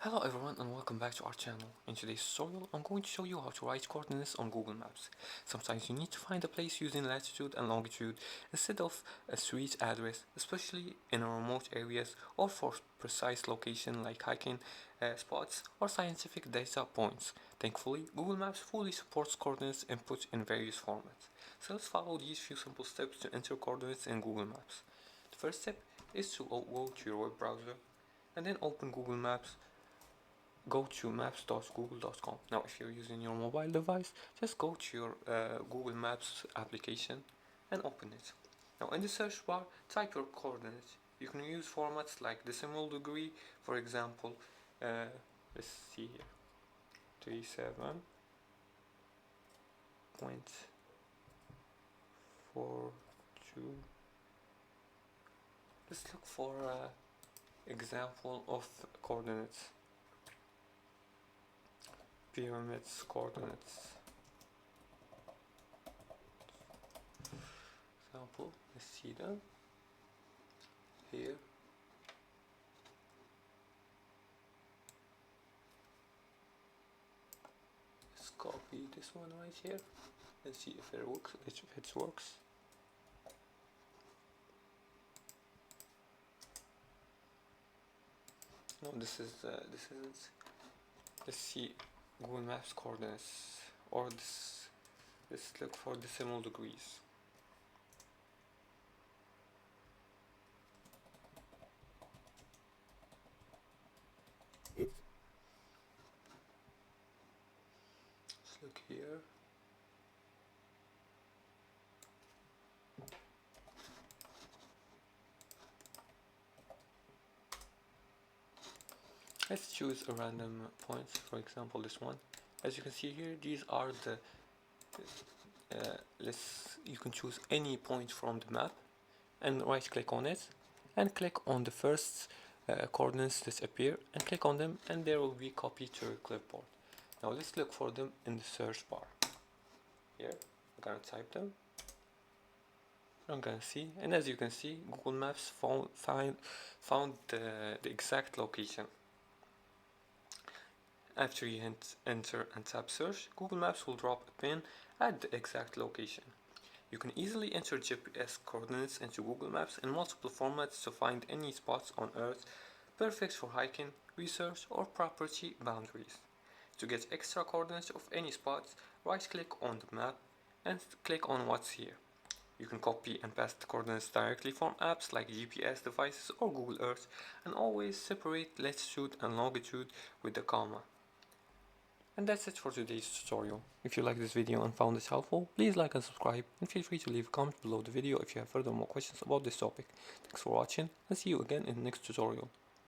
Hello everyone and welcome back to our channel. In today's tutorial I'm going to show you how to write coordinates on Google Maps. Sometimes you need to find a place using latitude and longitude instead of a street address, especially in remote areas or for precise location like hiking spots or scientific data points. Thankfully, Google Maps fully supports coordinates input in various formats. So let's follow these few simple steps to enter coordinates in Google Maps. The first step is to go to your web browser and then open Google Maps. Go to maps.google.com. Now if you're using your mobile device, just go to your Google Maps application and open it. Now in the search bar, type your coordinates. You can use formats like decimal degree, for example, let's see here, 37.42. Let's look for an example of coordinates. Pyramids coordinates. Example, let's see them here. Let's copy this one right here and see if it works. No, this isn't. Let's see Google Maps coordinates, or this. Let's look for decimal degrees. Let's look here. Let's choose a random point, for example this one. As you can see here, these are the you can choose any point from the map and right click on it and click on the first coordinates that appear and click on them, and they will be copied to your clipboard. Now let's look for them in the search bar. Here, I'm gonna type them. I'm gonna see, and as you can see, Google Maps found the exact location. After you enter and tap search, Google Maps will drop a pin at the exact location. You can easily enter GPS coordinates into Google Maps in multiple formats to find any spots on Earth, perfect for hiking, research, or property boundaries. To get extra coordinates of any spots, right-click on the map and click on what's here. You can copy and paste the coordinates directly from apps like GPS devices or Google Earth, and always separate latitude and longitude with the comma. And that's it for today's tutorial. If you like this video and found it helpful, please like and subscribe, and feel free to leave a comment below the video if you have further more questions about this topic. Thanks for watching, and see you again in the next tutorial.